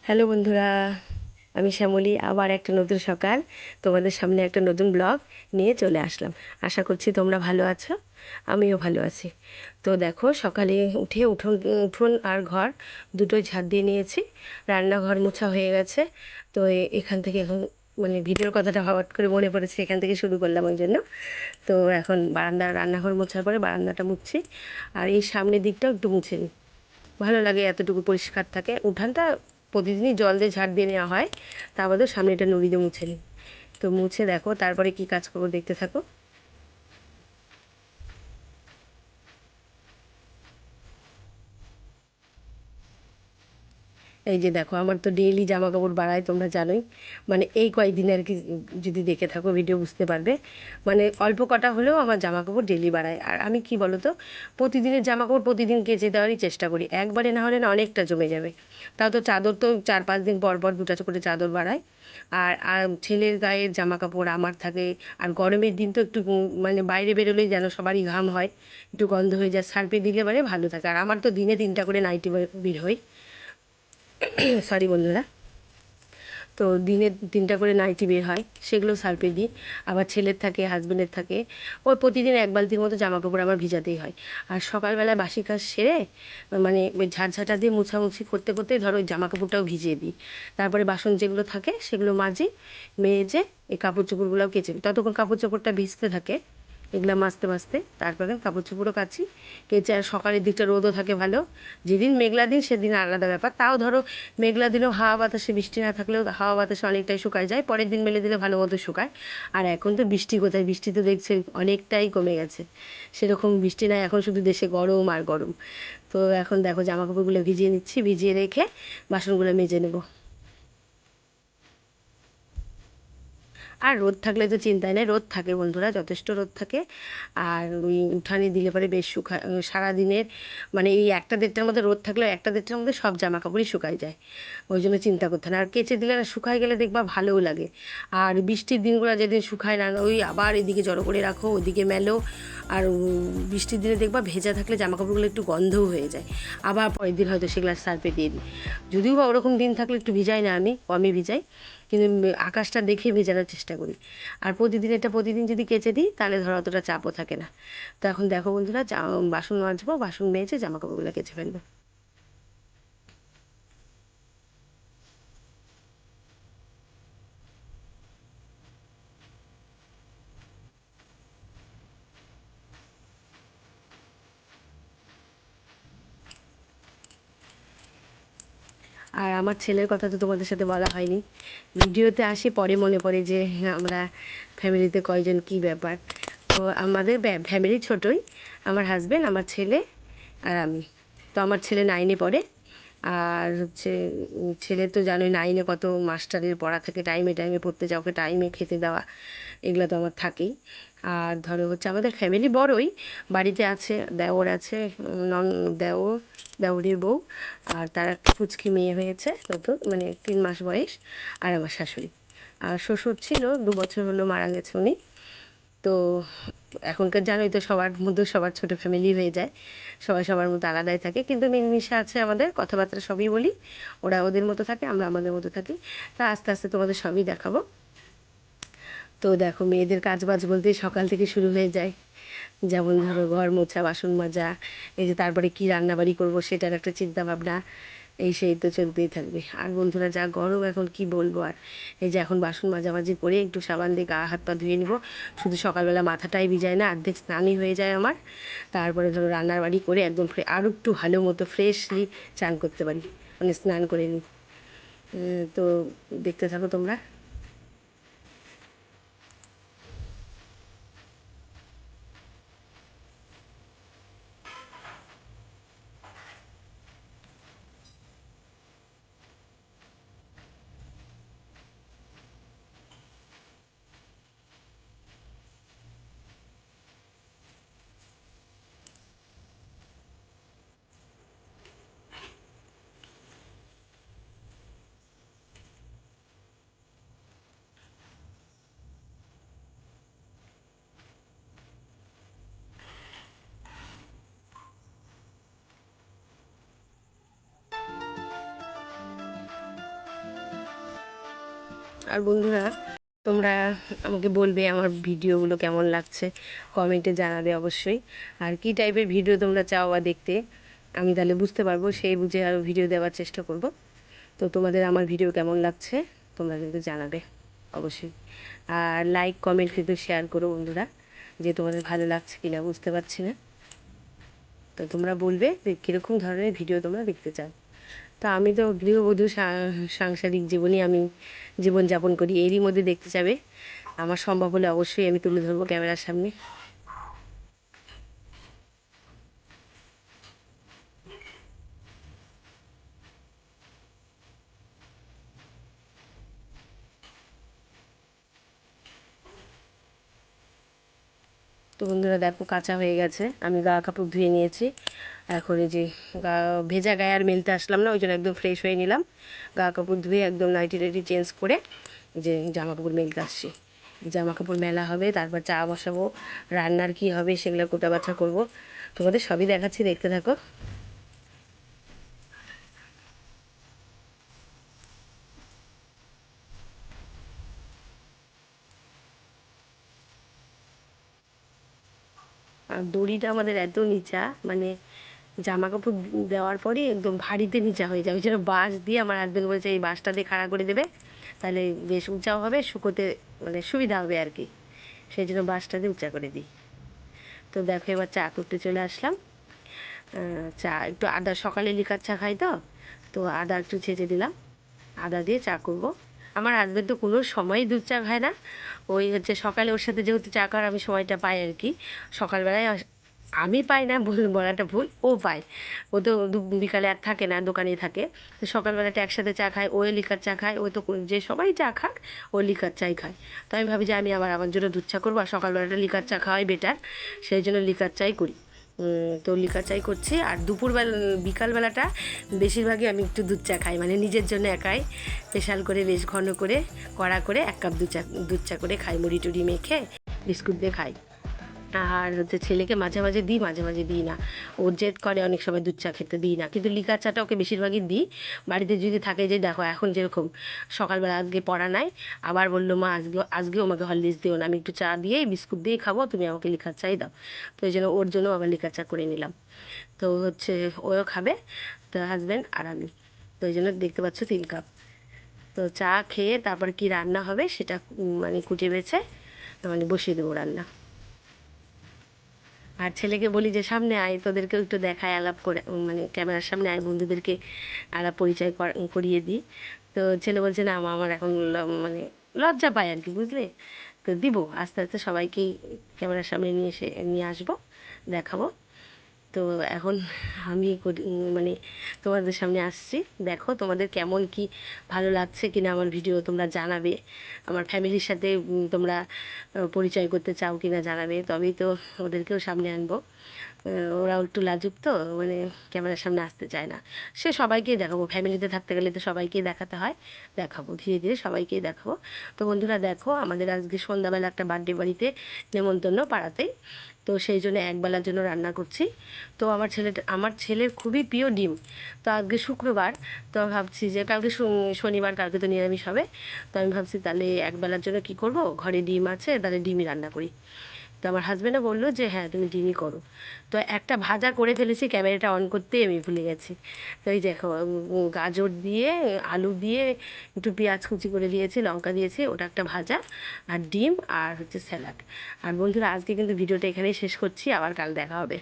Hello বন্ধুরা, আমি শ্যামলী। আবার একটা নতুন সকাল তোমাদের সামনে একটা নতুন ব্লগ নিয়ে চলে আসলাম। আশা করছি তোমরা ভালো আছো, আমিও ভালো আছি। তো দেখো, সকালে উঠে উঠোন উঠোন আর ঘর দুটোই ঝাড় দিয়ে নিয়েছি। রান্নাঘর মোছা হয়ে গেছে। তো এখান থেকে এখন মানে ভিডিওর কথাটা হঠাৎ করে মনে পড়েছে, এখান থেকে শুরু করলাম ওই জন্য। তো এখন রান্নাঘর মোছার পরে বারান্দাটা মুছছি, আর এই সামনের দিকটাও একটু মুছে নিই। ভালো লাগে, এতটুকু পরিষ্কার থাকে। উঠানটা প্রতিদিনই জল দিয়ে ঝাড় দিয়ে নেওয়া হয়, তা বাদেও সামনেটা নুড়ি দিয়ে মুছে নিই। তো মুছে দেখো তারপরে কি কাজ করবো, দেখতে থাকো। এই যে দেখো, আমার তো ডেইলি জামা কাপড় বাড়ায়, তোমরা জানোই। মানে এই কয়েকদিন আর কি, যদি দেখে থাকো ভিডিও বুঝতে পারবে। মানে অল্প কটা হলেও আমার জামা কাপড় ডেইলি বাড়ায়। আর আমি কি বলো তো, প্রতিদিনের জামা কাপড় প্রতিদিন কেচে দেওয়ারই চেষ্টা করি। একবারে না হলে না অনেকটা জমে যাবে। তাও তো চাদর তো 4-5 দিন পর পর দুটা করে চাদর বাড়ায়। আর ছেলের গায়ের জামা কাপড় আমার থাকে। আর গরমের দিন তো একটু মানে বাইরে বেরোলেই যেন সবারই ঘাম হয়, একটু গন্ধ হয়ে যায়, সার্ফে দিলে পরে ভালো থাকে। আর আমার তো দিনে 3টা করে নাইটি বের হয়। সরি বন্ধুরা। তো দিনে 3টা করে নাইটি বের হয়, সেগুলো সার্ফে দিই। আবার ছেলের থাকে, হাজব্যান্ডের থাকে। ওই প্রতিদিন এক বালতির মতো জামা কাপড় আমার ভিজাতেই হয়। আর সকালবেলা বাসি কাজ সেরে মানে ওই ঝাঁটা দিয়ে মোছামুছি করতে করতে ধরো ওই জামা কাপড়টাও ভিজিয়ে দিই। তারপরে বাসন যেগুলো থাকে সেগুলো মাজি, মেজে এই কাপড় চোপড়গুলোও কেচে দিই। ততক্ষণ কাপড় চোপড়টা ভিজতে থাকে, এগুলো মাজতে মাজতে তারপরে কাপড় চোপড়ও কাচি, কেচে। আর সকালের দিকটা রোদও থাকে ভালো। যেদিন মেঘলা দিন সেদিন আলাদা ব্যাপার। তাও ধরো মেঘলা দিনেও হাওয়া বাতাসে, বৃষ্টি না থাকলেও হাওয়া বাতাসে অনেকটাই শুকায় যায়, পরের দিন মেলে দিলে ভালো মতো শুকায়। আর এখন তো বৃষ্টি কোথায়, বৃষ্টি তো দেখছে অনেকটাই কমে গেছে। সেরকম বৃষ্টি নাই, এখন শুধু দেশে গরম আর গরম। তো এখন দেখো জামা কাপড়গুলো ভিজিয়ে নিচ্ছি, ভিজিয়ে রেখে বাসনগুলো মেজে নেবো। আর রোদ থাকলে তো চিন্তাই নেই, রোদ থাকে বন্ধুরা, যথেষ্ট রোদ থাকে। আর ওই উঠানে দিলে পরে বেশ সারাদিনের মানে এই 1টা-1.5টার মধ্যে রোদ থাকলে 1টা-1.5টার মধ্যে সব জামা কাপড়ই শুকাই যায়। ওই জন্য চিন্তা করতে না। আর কেচে দিলে না শুকায় গেলে দেখবা ভালোও লাগে। আর বৃষ্টির দিনগুলো যেদিন শুকায় না, ওই আবার এদিকে জড়ো করে রাখো, ওদিকে মেলো। আর বৃষ্টির দিনে দেখবা ভেজা থাকলে জামা কাপড়গুলো একটু গন্ধও হয়ে যায়। আবার পরের দিন হয়তো সেগুলো সার্ফে দিয়ে দিই। যদিও বা ওরকম দিন থাকলে একটু ভিজাই না, আমি কমই ভিজাই। কিন্তু আকাশটা দেখে ভেজানোর চেষ্টা করি। আর প্রতিদিন এটা প্রতিদিন যদি কেচে দিই তাহলে ধরো অতটা চাপও থাকে না। তো এখন দেখো বন্ধুরা, বাসন মাজবো, বাসন মেজে জামা কাপড়গুলো কেচে ফেলবো। আর আমার ছেলের কথা তো তোমাদের সাথে বলা হয়নি। ভিডিওতে আসি পরে মনে পড়ে যে আমরা ফ্যামিলিতে কয়জন, কী ব্যাপার। তো আমাদের ফ্যামিলি ছোটোই। আমার হাজব্যান্ড, আমার ছেলে আর আমি। তো আমার ছেলে 9-এ পড়ে। আর হচ্ছে ছেলে তো জানোই 9-এ কত মাস্টারের পড়া থাকে, টাইমে টাইমে পড়তে যাও, ওকে টাইমে খেতে দেওয়া, এগুলো তো আমার থাকেই। আর ধরো হচ্ছে আমাদের ফ্যামিলি বড়ই। বাড়িতে আছে দেওর আছে, নন দেওর, দেওরের বউ। আর তার একটা পুচকি মেয়ে হয়েছে, নতুন মানে 3 মাস বয়স। আর আমার শাশুড়ি। আর শ্বশুর ছিল, 2 বছর হলো মারা গেছে উনি। তো এখনকার জানোই তো, সবার মধ্যে সবার ছোটো ফ্যামিলি হয়ে যায়। সবাই সবার মতো আলাদাই থাকে, কিন্তু মিলেমিশে আছে আমাদের, কথাবার্তা সবই বলি। ওরা ওদের মতো থাকে, আমরা আমাদের মতো থাকি। তা আস্তে আস্তে তোমাদের সবই দেখাবো। তো দেখো, মেয়েদের কাজ বাজ বলতে সকাল থেকে শুরু হয়ে যায়। যেমন ধরো ঘর মোছা, বাসন মাজা, এই যে তারপরে কী রান্নাবাড়ি করবো সেটার একটা চিন্তা ভাবনা, এই সেই তো চলতেই থাকবে। আর বন্ধুরা, যা গরম এখন, কি বলবো আর। এই যে এখন বাসন মাজামাজি করে একটু সাবান দিয়ে গা হাত পা ধুয়ে নিব। শুধু সকালবেলা মাথাটাই ভিজায় না, অর্ধেক স্নানই হয়ে যায় আমার। তারপরে ধরো রান্নার বাড়ি করে একদম আরও একটু ভালো মতো ফ্রেশলি চান করতে পারি, মানে স্নান করে নিই। তো দেখতে থাকো তোমরা। আর বন্ধুরা, তোমরা আমাকে বলবে আমার ভিডিওগুলো কেমন লাগছে, কমেন্টে জানাবে অবশ্যই। আর কী টাইপের ভিডিও তোমরা চাও বা দেখতে, আমি তাহলে বুঝতে পারবো, সেই বুঝে আরও ভিডিও দেওয়ার চেষ্টা করব। তো তোমাদের আমার ভিডিও কেমন লাগছে তোমরা কিন্তু জানাবে অবশ্যই। আর লাইক কমেন্ট কিন্তু শেয়ার করো বন্ধুরা, যে তোমাদের ভালো লাগছে কিনা বুঝতে পারছি না। তো তোমরা বলবে যে কীরকম ধরনের ভিডিও তোমরা দেখতে চাও। তো আমি তো গৃহবধূ, সাংসারিক জীবনই আমি জীবনযাপন করি, এরই মধ্যে দেখতে যাবে। আমার সম্ভব হলে অবশ্যই আমি তুলে ধরবো ক্যামেরার সামনে। তো বন্ধুরা দেখো, কাঁচা হয়ে গেছে, আমি গা কাপড় ধুয়ে নিয়েছি। এখন এই যে গা ভেজা গায়ে আর মেলতে আসলাম না, ওই জন্য একদম ফ্রেশ হয়ে নিলাম। গা কাপড় ধুয়ে একদম নাইটি টাইটি চেঞ্জ করে যে জামা কাপড় মেলতে আসছি। জামা কাপড় মেলা হবে, তারপর চা বসাবো, রান্নার কি হবে সেগুলো কোটা বাছা করবো। তোমাদের সবই দেখাচ্ছি, দেখতে থাকো। আর দড়িটা আমাদের এত নিচা, মানে জামা কাপড় দেওয়ার পরই একদম ভারীতে নিচা হয়ে যায়। ওই জন্য বাঁশ দিয়ে, আমার হাজব্যান্ড বলেছে এই বাঁশটা দিয়ে খাড়া করে দেবে, তাহলে বেশ উঁচাও হবে, শুকোতে মানে সুবিধা হবে আর কি। সেই জন্য বাঁশটা দিয়ে উঁচা করে দিই। তো দেখো, এবার চা করতে চলে আসলাম। চা একটু আদা, সকালে লিকার চা খাই, তো তো আদা একটু ছেঁচে দিলাম, আদা দিয়ে চা করব। আমার হাজব্যান্ড তো কোনো সময়ই দুধ চা খায় না। ওই হচ্ছে সকালে ওর সাথে যেহেতু চা খাওয়ার আমি সময়টা পাই আর কি, সকালবেলায় আমি পাই না, বলাটা ভুল, ও পায়। ও তো বিকালে আর থাকে না, দোকানেই থাকে। তো সকালবেলাটা একসাথে চা খায়, ও লিকার চা খায়, ও তো যে সবাই চা খাক, ও লিকার চাই খায়। তো আমি ভাবি যে আমি আবার আমার জন্য দুধ চা করবো, আর সকালবেলাটা লিকার চা খাওয়াই বেটার, সেই জন্য লিকার চাই করি। তো লিকার চাই করছি। আর দুপুরবেলা, বিকালবেলাটা বেশিরভাগই আমি একটু দুধ চা খাই, মানে নিজের জন্য একাই স্পেশাল করে বেশ ঘন করে কড়া করে 1 কাপ দুধ চা করে খাই, মুড়ি টুড়ি মেখে বিস্কুট দিয়ে খাই। আর হচ্ছে ছেলেকে মাঝে মাঝে দিই, মাঝে মাঝে দিই না। ও জেদ করে অনেক সময় দুধ চা খেতে, দিই না। কিন্তু লিকার চাটা ওকে বেশিরভাগই দিই। বাড়িতে যদি থাকে, যে দেখো এখন যেরকম সকালবেলা আজকে পড়া নাই, আবার বললো মা আজকেও আমাকে হরলিক্স দিও না, আমি একটু চা দিয়েই বিস্কুট দিয়েই খাবো, তুমি আমাকে লিকার চাই দাও। তো এই জন্য ওর জন্য আবার লিকার চা করে নিলাম। তো হচ্ছে ওও খাবে, তো হাজব্যান্ড আর আমি। তো এই জন্য দেখতে পাচ্ছ 3 কাপ। তো চা খেয়ে তারপর কি রান্না হবে সেটা মানে কুটে বেছে মানে বসিয়ে দেবো রান্না। আর ছেলেকে বলি যে সামনে আয়, তোদেরকেও একটু দেখায়, আলাপ করে, মানে ক্যামেরার সামনে আয়, বন্ধুদেরকে আলাপ পরিচয় করিয়ে দিই। তো ছেলে বলছে না মা, আমার এখন মানে লজ্জা পায় আর কি, বুঝলে। তো দিব আস্তে আস্তে সবাইকেই ক্যামেরার সামনে নিয়ে আসবো, দেখাবো। তো এখন আমি মানে তোমাদের সামনে আসছি। দেখো তোমাদের কেমন কি ভালো লাগছে কিনা আমার ভিডিও তোমরা জানাবে। আমার ফ্যামিলির সাথে তোমরা পরিচয় করতে চাও কিনা জানাবে, তবেই তো ওদেরকেও সামনে আনবো। ওরাও একটু লাজুক, তো মানে ক্যামেরার সামনে আসতে চায় না। সে সবাইকেই দেখাবো, ফ্যামিলিতে থাকতে গেলে তো সবাইকেই দেখাতে হয়, দেখাবো ধীরে ধীরে সবাইকেই দেখাবো। তো বন্ধুরা দেখো, আমাদের আজকে সন্ধ্যাবেলা একটা বার্থডে বাড়িতে নেমন্তন্ন পাড়াতেই। তো সেই জন্য একবেলার জন্য রান্না করছি। তো আমার ছেলের খুবই প্রিয় ডিম। তো আজকে শুক্রবার, তো ভাবছি যে কালকে শনিবার, কালকে তো নিরামিষ হবে। তো আমি ভাবছি তাহলে একবেলার জন্য কি করব, ঘরে ডিম আছে, তাহলে ডিমই রান্না করি। তো আমার হাজব্যান্ডও বললো যে হ্যাঁ তুমি ডিমই করো। তো একটা ভাজা করে ফেলেছি, ক্যামেরাটা অন করতেই আমি ভুলে গেছি। তো এই দেখো, গাজর দিয়ে, আলু দিয়ে, একটু পেঁয়াজ কুচি করে দিয়েছি, লঙ্কা দিয়েছি, ওটা একটা ভাজা। আর ডিম, আর হচ্ছে স্যালাড। আর বন্ধুরা, আজকে কিন্তু ভিডিওটা এখানেই শেষ করছি, আবার কাল দেখা হবে।